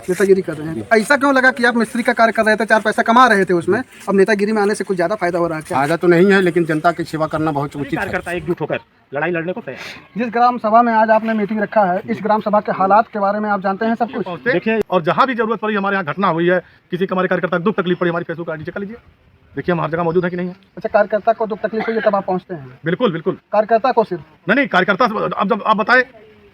नेतागिरी कर रहे हैं। ऐसा क्यों लगा कि आप मिस्त्री का कार्य कर रहे थे, 4 पैसा कमा रहे थे उसमें, अब नेतागिरी में आने से कुछ ज़्यादा फायदा हो रहा है क्या? फायदा तो नहीं है, लेकिन जनता की सेवा करना बहुत उचित है। कार्यकर्ता एकजुट होकर लड़ाई लड़ने को तैयार है। जिस ग्राम सभा में आज आपने मीटिंग रखा है, इस ग्राम सभा के हालात के बारे में आप जानते हैं सब कुछ? देखिए, और जहाँ भी जरूरत पड़ी, हमारे यहाँ घटना हुई है, किसी का हमारे कार्यकर्ता को दुख तकलीफ पड़ी, हमारी फेसबुक आईडी चेक कर लीजिए, देखिए हम हर जगह मौजूद है कि नहीं है। अच्छा, कार्यकर्ता को दुख तकलीफ हुई है तब आप पहुँचते हैं? बिल्कुल बिल्कुल। कार्यकर्ता को सिर्फ नहीं, कार्यकर्ता अब जब आप बताए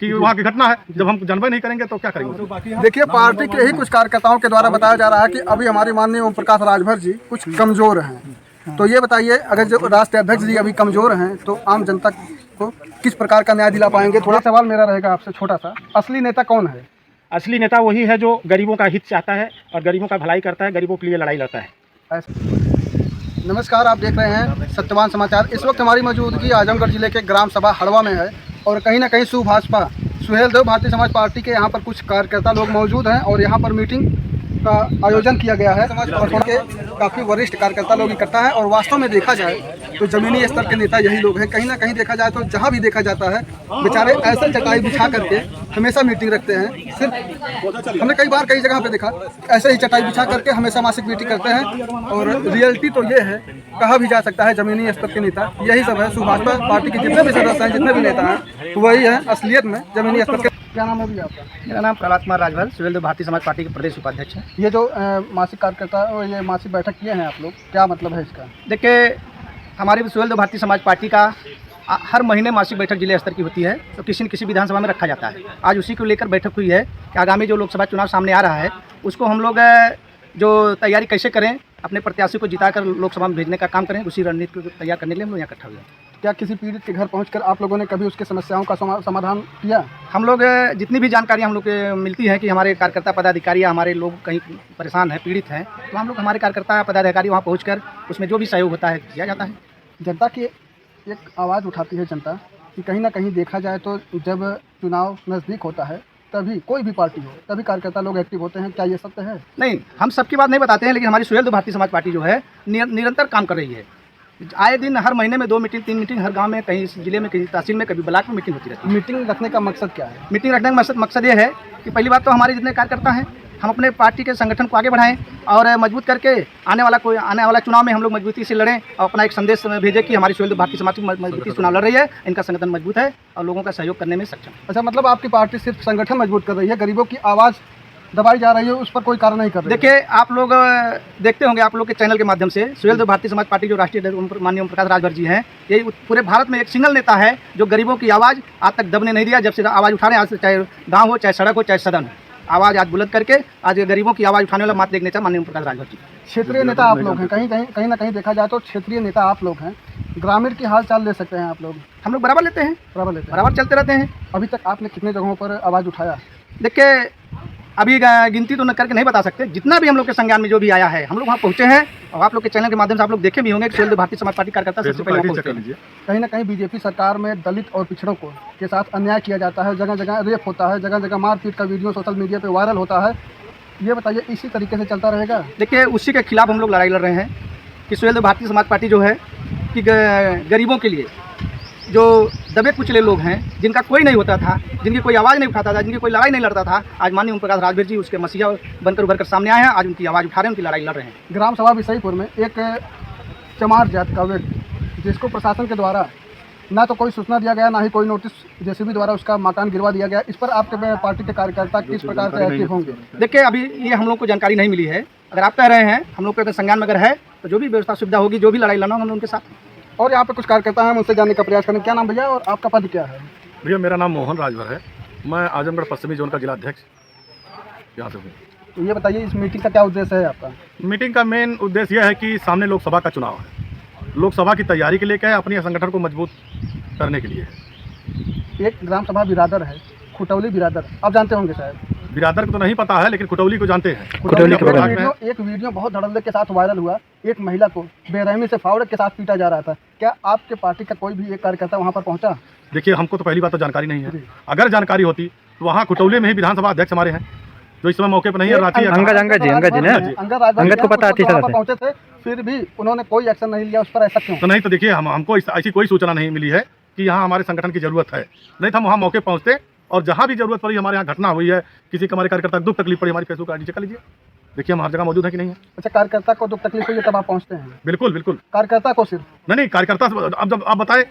कि वहाँ की घटना है, जब हम जानबे नहीं करेंगे तो क्या करेंगे। देखिए, पार्टी के ही कुछ कार्यकर्ताओं के द्वारा बताया जा रहा है कि अभी हमारे माननीय ओम प्रकाश राजभर जी कुछ कमजोर हैं, तो ये बताइए, अगर जो राष्ट्रीय अध्यक्ष जी अभी कमजोर हैं तो आम जनता को किस प्रकार का न्याय दिला पाएंगे? थोड़ा सवाल मेरा रहेगा आपसे छोटा सा, असली नेता कौन है? असली नेता वही है जो गरीबों का हित चाहता है और गरीबों का भलाई करता है, गरीबों के लिए लड़ाई लड़ता है। नमस्कार, आप देख रहे हैं सत्यवान समाचार। इस वक्त हमारी मौजूदगी आजमगढ़ जिले के ग्राम सभा हड़वा में है और कहीं ना कहीं भाजपा सुहेल देव भारतीय समाज पार्टी के यहाँ पर कुछ कार्यकर्ता लोग मौजूद हैं और यहाँ पर मीटिंग का आयोजन किया गया है और के काफ़ी वरिष्ठ कार्यकर्ता लोग इकट्ठा है। और वास्तव में देखा जाए तो ज़मीनी स्तर के नेता यही लोग हैं। कहीं ना कहीं देखा जाए तो जहाँ भी देखा जाता है बेचारे ऐसे चटाई बिछा करके हमेशा मीटिंग रखते हैं। सिर्फ हमने कई बार कई जगह पे देखा, ऐसे ही चटाई बिछा करके हमेशा मासिक मीटिंग करते हैं। और रियलिटी तो ये है, कहा भी जा सकता है ज़मीनी स्तर के नेता यही सब है। भाजपा पार्टी के जितने भी सदस्य हैं, जितने भी नेता हैं, वही है असलियत में ज़मीनी स्तर के। क्या नाम है भैया आपका? मेरा नाम प्रहलाद कुमार राजभर, सुहेल देव भारतीय समाज पार्टी के प्रदेश उपाध्यक्ष हैं। ये जो मासिक कार्यकर्ता और ये मासिक बैठक किए हैं आप लोग, क्या मतलब है इसका? देखिए, हमारी सुहेल देव भारतीय समाज पार्टी का हर महीने मासिक बैठक जिले स्तर की होती है, तो किसी न किसी विधानसभा में रखा जाता है। आज उसी को लेकर बैठक हुई है कि आगामी जो लोकसभा चुनाव सामने आ रहा है, उसको हम लोग जो तैयारी कैसे करें, अपने प्रत्याशी को जिताकर लोकसभा में भेजने का काम करें, उसी रणनीति को तैयार करने के लिए हम लोग यहाँ इकट्ठा हुए हैं। क्या किसी पीड़ित के घर पहुंचकर आप लोगों ने कभी उसके समस्याओं का समाधान किया? हम लोग जितनी भी जानकारी हम लोग को मिलती है कि हमारे कार्यकर्ता पदाधिकारी या हमारे लोग कहीं परेशान हैं, पीड़ित हैं, तो हम लोग हमारे कार्यकर्ता पदाधिकारी वहाँ पहुँचकर उसमें जो भी सहयोग होता है किया जाता है। जनता की एक आवाज़ उठाती है जनता कि कहीं ना कहीं देखा जाए तो जब चुनाव नज़दीक होता है तभी कोई भी पार्टी हो तभी कार्यकर्ता लोग एक्टिव होते हैं। क्या ये सत्य है? नहीं, हम सबकी बात नहीं बताते हैं, लेकिन हमारी सुहेल देव भारतीय समाज पार्टी जो है निरंतर काम कर रही है। आए दिन हर महीने में 2 मीटिंग 3 मीटिंग हर गांव में, कहीं जिले में, कहीं तहसील में, कभी ब्लॉक में मीटिंग होती रहती है। मीटिंग रखने का मकसद क्या है? मीटिंग रखने का मकसद ये है कि पहली बात तो हमारे जितने कार्यकर्ता हैं, हम अपने पार्टी के संगठन को आगे बढ़ाएं और मजबूत करके आने वाला चुनाव में हम लोग मजबूती से लड़ें और अपना एक संदेश भेजें कि हमारी सुहेल देव भारतीय समाज मजबूती से चुनाव लड़ रही है, इनका संगठन मजबूत है और लोगों का सहयोग करने में सक्षम है। अच्छा, मतलब आपकी पार्टी सिर्फ संगठन मजबूत कर रही है, गरीबों की आवाज़ दबाई जा रही है, उस पर कोई कार्य नहीं कर रही है? देखिए, आप लोग देखते होंगे, आप लोग के चैनल के माध्यम से सुहेल देव भारतीय समाज पार्टी जो राष्ट्रीय माननीय ओम प्रकाश राजभर जी हैं, यही पूरे भारत में एक सिंगल नेता है जो गरीबों की आवाज़ आज तक दबने नहीं दिया। जब से आवाज़ उठा रहे हैं, आज से चाहे गाँव हो, चाहे सड़क हो, चाहे सदन हो, आवाज़ आज बुलंद करके आज गरीबों की आवाज़ उठाने वाला मात्र एक नेता माननीय ओम प्रकाश राजभर जी। क्षेत्रीय नेता आप लोग हैं, कहीं ना कहीं देखा जाए तो क्षेत्रीय नेता आप लोग हैं। ग्रामीण की हाल चाल ले सकते हैं आप लोग? हम लोग बराबर लेते हैं, बराबर चलते रहते हैं। अभी तक आपने कितने जगहों पर आवाज़ उठाया? देखिए, अभी गिनती तो न करके नहीं बता सकते, जितना भी हम लोग के संज्ञान में जो भी आया है हम लोग वहाँ पहुँचे हैं। और आप लोग के चैनल के माध्यम से आप लोग देखे भी होंगे कि सुहेल देव भारतीय समाज पार्टी कार्यकर्ता सबसे पहले पहुँचते हैं। कहीं ना कहीं बीजेपी सरकार में दलित और पिछड़ों को के साथ अन्याय किया जाता है, जगह जगह रेप होता है, जगह जगह मारपीट का वीडियो सोशल मीडिया पे वायरल होता है। ये बताइए, इसी तरीके से चलता रहेगा? देखिए, उसी के खिलाफ हम लोग लड़ाई लड़ रहे हैं कि सुहेल देव भारतीय समाज पार्टी जो है कि गरीबों के लिए जो दबे कुचले लोग हैं, जिनका कोई नहीं होता था, जिनकी कोई आवाज़ नहीं उठाता था, जिनकी कोई लड़ाई नहीं लड़ता था, आज माननीय ओम प्रकाश राजभर जी उसके मसीहा बनकर उभर कर सामने आए हैं। आज उनकी आवाज़ उठा रहे हैं, उनकी लड़ाई लड़ रहे हैं। ग्राम सभा विषयपुर में एक चमार जात का व्यक्ति, जिसको प्रशासन के द्वारा ना तो कोई सूचना दिया गया, ना ही कोई नोटिस जेसीबी द्वारा उसका मकान गिरवा दिया गया, इस पर आपके पार्टी के कार्यकर्ता किस प्रकार से एक्टिव होंगे? देखिए, अभी ये हम लोग को जानकारी नहीं मिली है। अगर आप कह रहे हैं, हम लोग के संज्ञान में अगर है तो जो भी व्यवस्था सुविधा होगी, जो भी लड़ाई लड़ना हम उनके साथ। और यहाँ पे कुछ कार्यकर्ता हैं, उनसे जानने का प्रयास करें। क्या नाम भैया और आपका पद क्या है? भैया, मेरा नाम मोहन राजभर है, मैं आजमगढ़ पश्चिमी जोन का जिला अध्यक्ष यहाँ से हूँ। तो ये बताइए, इस मीटिंग का क्या उद्देश्य है आपका? मीटिंग का मेन उद्देश्य यह है कि सामने लोकसभा का चुनाव है, लोकसभा की तैयारी के लिए क्या है, अपने संगठन को मजबूत करने के लिए। एक ग्राम सभा बिरादर है, खुटौली बिरादर, आप जानते होंगे शायद। बिरादर को तो नहीं पता है, लेकिन खुटौली को जानते हैं। खुटौली के बारे में एक वीडियो बहुत धड़ल्ले के साथ वायरल हुआ, एक महिला को बेरहमी से फावड़े के साथ पीटा जा रहा था। क्या आपके पार्टी का कोई भी एक कार्यकर्ता वहाँ पर पहुँचा? देखिए, हमको तो पहली बात तो जानकारी नहीं है। अगर जानकारी होती तो वहाँ खुटौली में ही विधानसभा अध्यक्ष हमारे हैं, जो इस समय मौके पर नहीं है। अंगद को पता पहुँचे थे, फिर भी उन्होंने कोई एक्शन नहीं लिया उस पर, ऐसा क्यों? तो नहीं तो देखिए, हमको ऐसी कोई सूचना नहीं मिली है कि यहाँ हमारे संगठन की जरूरत है, नहीं तो हम वहाँ मौके पहुँचते और जहाँ भी जरूरत पड़ी, हमारे यहाँ घटना हुई है, किसी को हमारे कार्यकर्ता को दुख तकलीफ पड़ी, हमारी फेसबुक आईडी चेक कर लीजिए, देखिए हम हर जगह मौजूद है कि नहीं है। अच्छा, कार्यकर्ता को दुख तकलीफ हुई है तब आप पहुँचते हैं? बिल्कुल बिल्कुल। कार्यकर्ता को सिर्फ? नहीं, कार्यकर्ता अब जब आप बताएं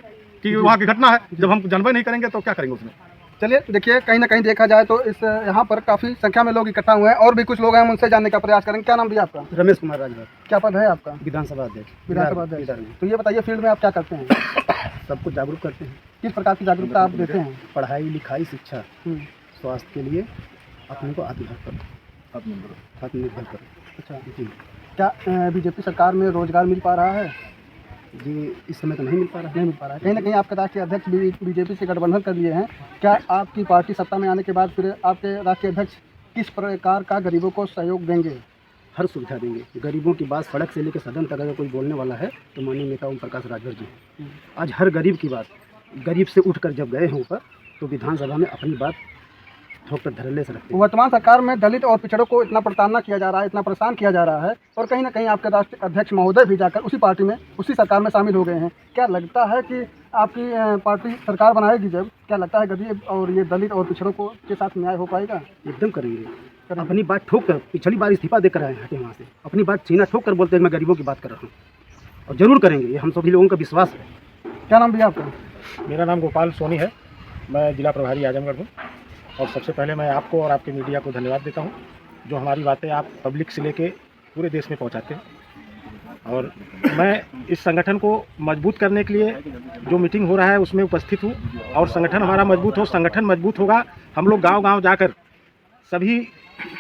कि वहाँ की घटना है, जब हम जानबे नहीं करेंगे तो क्या करेंगे उसमें। चलिए, देखिए कहीं ना कहीं देखा जाए तो इस यहाँ पर काफ़ी संख्या में लोग इकट्ठा हुए हैं और भी कुछ लोग हैं, हम उनसे जानने का प्रयास करेंगे। क्या नाम भैया आपका? रमेश कुमार राजभर, क्या पद है आपका? विधानसभा अध्यक्ष। विधानसभा अध्यक्ष। तो ये बताइए, फील्ड में आप क्या करते हैं? सबको जागरूक करते हैं, किस प्रकार की जागरूकता आप देते हैं? पढ़ाई लिखाई शिक्षा हम्म, स्वास्थ्य के लिए अपने को आत्मनिर्भर करो। अच्छा, जी क्या बीजेपी सरकार में रोजगार मिल पा रहा है? जी, इस समय तो नहीं मिल पा रहा है। नहीं मिल पा रहा है। कहीं ना कहीं आपके राष्ट्रीय अध्यक्ष भी बीजेपी से गठबंधन कर लिए हैं। क्या आपकी पार्टी सत्ता में आने के बाद फिर आपके राष्ट्रीय अध्यक्ष किस प्रकार का गरीबों को सहयोग देंगे? हर सुविधा देंगे। गरीबों की बात सड़क से लेकर सदन तक अगर कोई बोलने वाला है तो माननीय नेता ओम प्रकाश राजभर जी हैं। आज हर गरीब की बात, गरीब से उठकर जब गए हैं ऊपर, तो विधानसभा में अपनी बात ठोकर धड़ल्ले से रखते हैं। वर्तमान सरकार में दलित और पिछड़ों को इतना प्रताड़ना किया जा रहा है, इतना परेशान किया जा रहा है, और कहीं ना कहीं आपके राष्ट्रीय अध्यक्ष महोदय भी जाकर उसी पार्टी में, उसी सरकार में शामिल हो गए हैं। क्या लगता है कि आपकी पार्टी सरकार बनाएगी जब, क्या लगता है गरीब और ये दलित और पिछड़ों को के साथ न्याय हो पाएगा? एकदम करेंगे। अपनी बात ठोक कर, पिछली बार इस्तीफा देकर आए हटे वहाँ से, अपनी बात सीना ठोक कर बोलते हैं मैं गरीबों की बात कर रहा हूँ, और जरूर करेंगे। ये हम सभी लोगों का विश्वास है। क्या नाम भैया आपका? मेरा नाम गोपाल सोनी है, मैं जिला प्रभारी आजमगढ़ हूँ। और सबसे पहले मैं आपको और आपके मीडिया को धन्यवाद देता हूँ जो हमारी बातें आप पब्लिक से लेके पूरे देश में पहुँचाते हैं। और मैं इस संगठन को मजबूत करने के लिए जो मीटिंग हो रहा है उसमें उपस्थित हूँ, और संगठन हमारा मजबूत हो, संगठन मजबूत होगा। हम लोग गांव-गांव जाकर सभी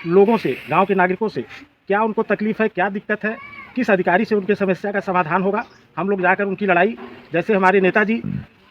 लोगों से, गांव के नागरिकों से, क्या उनको तकलीफ़ है, क्या दिक्कत है, किस अधिकारी से उनके समस्या का समाधान होगा, हम लोग जाकर उनकी लड़ाई, जैसे हमारे नेताजी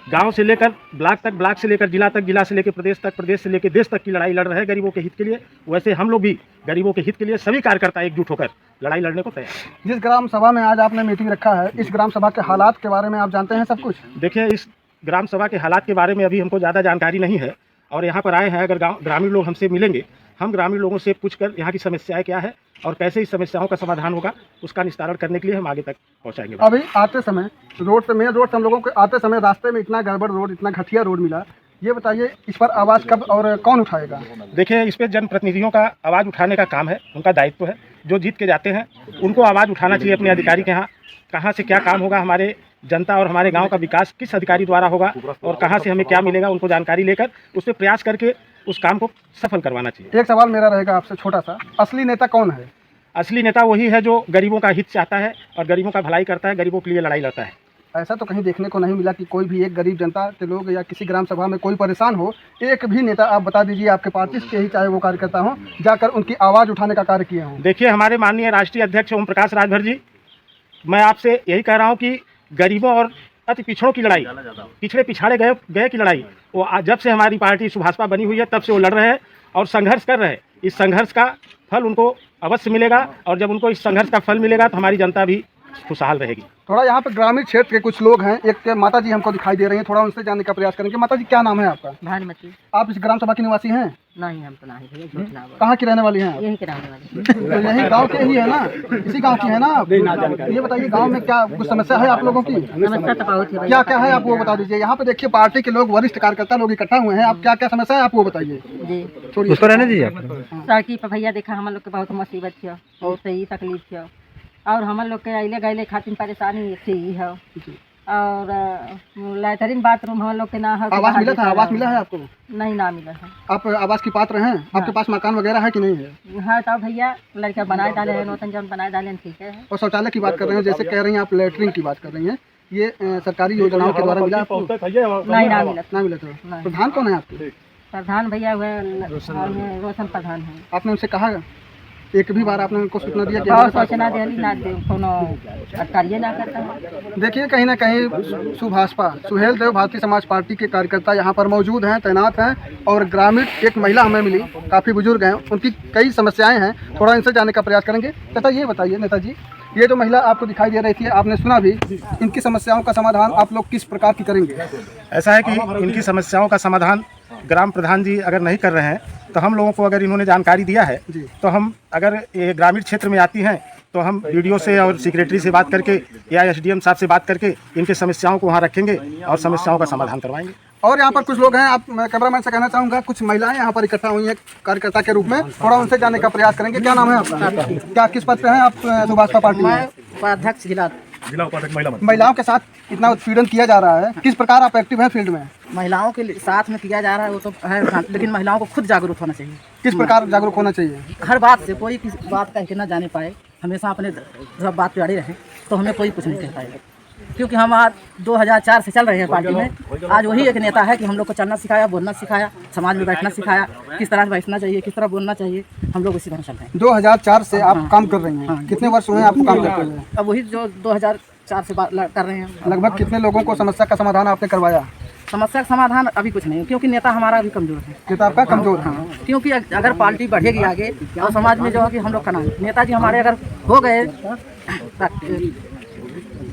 गांव से लेकर ब्लॉक तक, ब्लॉक से लेकर जिला तक, जिला से लेकर प्रदेश तक, प्रदेश से लेकर देश तक की लड़ाई लड़ रहे हैं गरीबों के हित के लिए, वैसे हम लोग भी गरीबों के हित के लिए सभी कार्यकर्ता एकजुट होकर लड़ाई लड़ने को तैयार हैं। जिस ग्राम सभा में आज आपने मीटिंग रखा है, इस ग्राम सभा के हालात के बारे में आप जानते हैं सब कुछ? देखिए, इस ग्राम सभा के हालात के बारे में अभी हमको ज़्यादा जानकारी नहीं है, और यहाँ पर आए हैं, अगर ग्रामीण लोग हमसे मिलेंगे, हम ग्रामीण लोगों से पूछकर यहाँ की समस्याएं क्या है और कैसे इस समस्याओं का समाधान होगा, उसका निस्तारण करने के लिए हम आगे तक पहुँचाएंगे। अभी आते समय रोड से, मेन रोड से हम लोगों को आते समय रास्ते में इतना गड़बड़ रोड, इतना घटिया रोड मिला, ये बताइए इस पर आवाज़ कब और कौन उठाएगा? देखिए, इस पर जनप्रतिनिधियों का आवाज़ उठाने का काम है, उनका दायित्व है। जो जीत के जाते हैं उनको आवाज़ उठाना चाहिए अपने अधिकारी के यहाँ, कहाँ से क्या काम होगा, हमारे जनता और हमारे गांव का विकास किस अधिकारी द्वारा होगा और कहाँ से हमें क्या मिलेगा, उनको जानकारी लेकर उस पर प्रयास करके उस काम को सफल करवाना चाहिए। एक सवाल मेरा रहेगा आपसे छोटा सा, असली नेता कौन है? असली नेता वही है जो गरीबों का हित चाहता है और गरीबों का भलाई करता है, गरीबों के लिए लड़ाई लड़ता है। ऐसा तो कहीं देखने को नहीं मिला कि कोई भी एक गरीब जनता के लोग या किसी ग्राम सभा में कोई परेशान हो, एक भी नेता आप बता दीजिए आपके पार्टी के ही चाहे वो कार्यकर्ता हो, जाकर उनकी आवाज़ उठाने का कार्य किए हों। देखिए, हमारे माननीय राष्ट्रीय अध्यक्ष ओम प्रकाश राजभर जी, मैं आपसे यही कह रहा हूँ कि गरीबों और अति पिछड़ों की लड़ाई, पिछड़े पिछाड़े गए की लड़ाई, वो जब से हमारी पार्टी सुभाषपा बनी हुई है तब से वो लड़ रहे हैं और संघर्ष कर रहे हैं। इस संघर्ष का फल उनको अवश्य मिलेगा, और जब उनको इस संघर्ष का फल मिलेगा तो हमारी जनता भी खुशहाल रहेगी। थोड़ा यहाँ पे ग्रामीण क्षेत्र के कुछ लोग हैं, एक माता जी हमको दिखाई दे रही हैं, थोड़ा उनसे जानने का प्रयास करेंगे। माता जी, क्या नाम है आपका? भानुमति। आप इस ग्राम सभा की निवासी हैं? नहीं, हम तो नहीं भैया, झूठ ना बोलो। कहाँ की रहने वाली हैं आप? यही के रहने वाले। तो यही गांव के ही है ना, इसी गांव की है ना आप? ये बताइए, गांव में क्या कुछ समस्या है आप लोगों की? समस्या तो बहुत है भैया। क्या क्या है आप वो बता दीजिए। यहाँ पे देखिए पार्टी के लोग, वरिष्ठ कार्यकर्ता लोग इकट्ठा हुए हैं, आप क्या क्या समस्या है आप वो बताइए। जी, छोड़िए, उसको रहने दीजिए। सड़की पर भैया देखा हम लोग के बहुत मुसीबत थी, बहुत सही तकलीफ थी, और हम लोग के अइले गइले खातिर परेशानी थी है, और लैटरिन बाथरूम हम लोग के ना है। आवास मिला था? आवास मिला है आपको? नहीं, ना मिला है। आप आवास की पात्र हैं? आपके पास मकान वगैरह है कि नहीं है? हाँ, तब भैया लड़का बनाए डाले हैं, नौतन जन बनाए डाले हैं, ठीक है। और शौचालय की बात कर रहे हैं, जैसे कह रही हैं आप लैटरिन की बात कर रही हैं, ये सरकारी योजनाओं के द्वारा मिला आपको? नहीं, ना मिला। ना मिला था। प्रधान कौन है आपके? प्रधान भैया हुए रोशन प्रधान है। आपने उनसे कहा, एक भी बार आपने उनको सूचना दिया कि बहुत सोचना दिली ना दे, कोनो कार्य ना करता है। देखिए, कहीं ना कहीं सुभाषपा, सुहेल देव भारतीय समाज पार्टी के कार्यकर्ता यहाँ पर मौजूद हैं, तैनात हैं, और ग्रामीण एक महिला हमें मिली, काफ़ी बुजुर्ग हैं, उनकी कई समस्याएं हैं, थोड़ा इनसे जानने का प्रयास करेंगे। तथा ये बताइए नेताजी, ये जो महिला आपको दिखाई दे रही थी, आपने सुना भी, इनकी समस्याओं का समाधान आप लोग किस प्रकार की करेंगे? ऐसा है कि इनकी समस्याओं का समाधान ग्राम प्रधान जी अगर नहीं कर रहे हैं तो हम लोगों को, अगर इन्होंने जानकारी दिया है तो हम, अगर ये ग्रामीण क्षेत्र में आती हैं तो हम वीडियो से और सेक्रेटरी से बात करके या एसडीएम साहब से बात करके इनके समस्याओं को वहाँ रखेंगे और समस्याओं का समाधान करवाएंगे। और यहाँ पर कुछ लोग हैं, आप मैं कैमरामैन से कहना चाहूँगा, कुछ महिलाएं यहाँ पर इकट्ठा हुई हैं कार्यकर्ता के रूप में, थोड़ा उनसे जानने का प्रयास करेंगे। क्या नाम है आपका? क्या किस पद पे हैं आप भाजपा पार्टी में? उपाध्यक्ष जिला उपाध्यक्ष महिला मंत्री। महिलाओं के साथ इतना उत्पीड़न किया जा रहा है, किस प्रकार आप एक्टिव हैं फील्ड में? महिलाओं के साथ में किया जा रहा है वो तो है, लेकिन महिलाओं को खुद जागरूक होना चाहिए। किस प्रकार जागरूक होना चाहिए? हर बात से कोई किसी बात कह के ना जाने पाए, हमेशा अपने सब बात पे अड़े रहें, तो हमें कोई कुछ नहीं कह पाएगा। क्योंकि हम आज 2004 से चल रहे हैं पार्टी में। आज वही एक नेता है कि हम लोग को चलना सिखाया, बोलना सिखाया, समाज में बैठना सिखाया, किस तरह बैठना चाहिए, किस तरह बोलना चाहिए, हम लोग उसी तरह चल रहे हैं। 2004 से आप काम कर रही हैं, कितने वर्ष हुए हैं आपको काम करते हुए? अब वही जो 2004 से कर रहे हैं। लगभग कितने लोगों को समस्या का समाधान आपने करवाया? समस्या का समाधान अभी कुछ नहीं, क्योंकि नेता हमारा अभी कमजोर है। नेता आपका कमजोर है? क्योंकि अगर पार्टी बढ़ेगी आगे और समाज में जो है कि हम लोग का नाम, नेताजी हमारे अगर हो गए,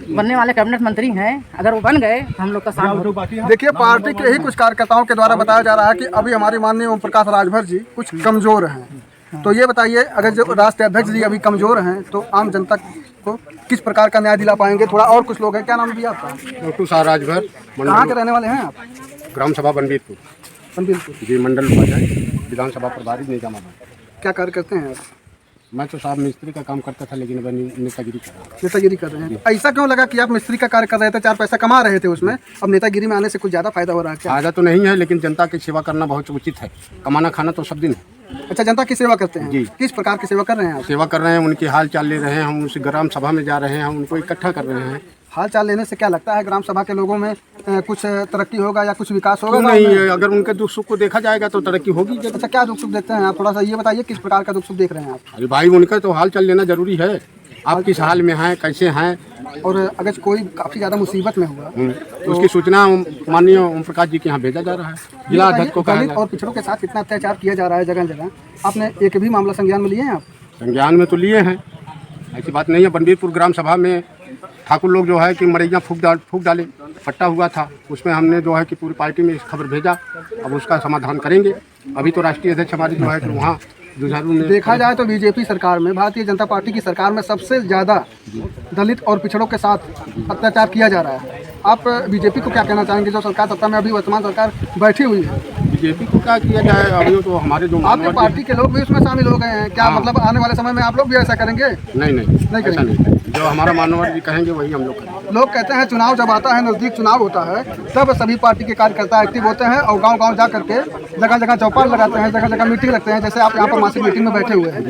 बनने वाले कैबिनेट मंत्री हैं, अगर वो बन गए हम लोग का साथ। देखिए, पार्टी के ही कुछ कार्यकर्ताओं के द्वारा बताया जा रहा है कि अभी हमारे माननीय ओम प्रकाश राजभर जी कुछ कमजोर हैं। तो ये बताइए, अगर जो राष्ट्रीय अध्यक्ष जी अभी कमजोर हैं तो आम जनता को किस प्रकार का न्याय दिला पाएंगे? थोड़ा और कुछ लोग हैं, क्या नाम दिया आपका? डॉक्टर साहब राजभर, कहाँ के रहने वाले हैं आप? ग्राम सभा बनबीरपुर जी, मंडल उपाध्यक्ष, विधानसभा प्रभारी निजामाबाद। क्या कार्य करते हैं आप? मैं तो साहब मिस्त्री का काम करता था, लेकिन अब नेतागिरी कर रहा हूँ। नेतागिरी कर रहे हैं? ऐसा क्यों लगा कि आप मिस्त्री का कार्य कर रहे थे, 4 पैसा कमा रहे थे उसमें, अब नेतागिरी में आने से कुछ ज़्यादा फायदा हो रहा है क्या? फायदा तो नहीं है, लेकिन जनता की सेवा करना बहुत उचित है। कमाना खाना तो सब दिन है। अच्छा, जनता की सेवा करते हैं जी। किस प्रकार की सेवा कर रहे हैं आप? सेवा कर रहे हैं, उनकी हाल चाल ले रहे हैं, हम उस ग्राम सभा में जा रहे हैं, उनको इकट्ठा कर रहे हैं। हाल चाल लेने से क्या लगता है, ग्राम सभा के लोगों में कुछ तरक्की होगा या कुछ विकास होगा? क्यों नहीं, अगर उनके दुख सुख को देखा जाएगा तो तरक्की होगी। अच्छा, क्या दुख सुख देखते हैं आप? थोड़ा सा ये बताइए, किस प्रकार का दुख सुख देख रहे हैं आप? अरे भाई, उनका तो हाल चाल लेना जरूरी है। आप किस हाल में हैं, कैसे हैं, और अगर कोई काफ़ी ज़्यादा मुसीबत में हुआ तो उसकी सूचना माननीय ओम प्रकाश जी के यहाँ भेजा जा रहा है। जिला अध्यक्ष को कहा दलित और पिछड़ों के साथ इतना अत्याचार किया जा रहा है जगह जगह, आपने एक भी मामला संज्ञान में लिए हैं आप? संज्ञान में तो लिए हैं, ऐसी बात नहीं है। बनबीरपुर ग्राम सभा में ठाकुर लोग जो है कि मरैया फूक डाले, पट्टा हुआ था, उसमें हमने जो है कि पूरी पार्टी में इस खबर भेजा। अब उसका समाधान करेंगे। अभी तो राष्ट्रीय अध्यक्ष हमारे जो है कि वहाँ जुझारू ने देखा जाए तो बीजेपी सरकार में, भारतीय जनता पार्टी की सरकार में सबसे ज़्यादा दलित और पिछड़ों के साथ अत्याचार किया जा रहा है। आप बीजेपी को क्या कहना चाहेंगे, जो सरकार सत्ता में अभी वर्तमान सरकार बैठी हुई है? बीजेपी को क्या किया जाए, अभी तो हमारे जो आपके पार्टी के लोग भी उसमें शामिल हो गए हैं, क्या मतलब आने वाले समय में आप लोग भी ऐसा करेंगे? नहीं ऐसा नहीं। जो हमारा मानवर जी कहेंगे वही हम लोग करेंगे। लोग कहते हैं चुनाव जब आता है, नज़दीक चुनाव होता है, तब सभी पार्टी के कार्यकर्ता एक्टिव होते हैं और गांव-गांव जा करके जगह जगह चौपाल लगाते हैं, जगह जगह मीटिंग रखते हैं, जैसे आप यहाँ पर मासिक मीटिंग में बैठे हुए हैं।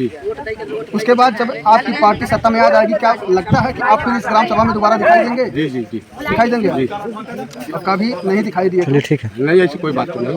उसके बाद जब आपकी पार्टी सत्ता में आ जाएगी, क्या लगता है कि आप फिर इस ग्राम सभा में दोबारा दिखाई देंगे? जी दिखाई देंगे? कभी नहीं दिखाई दिए? नहीं, ऐसी कोई बात तो नहीं।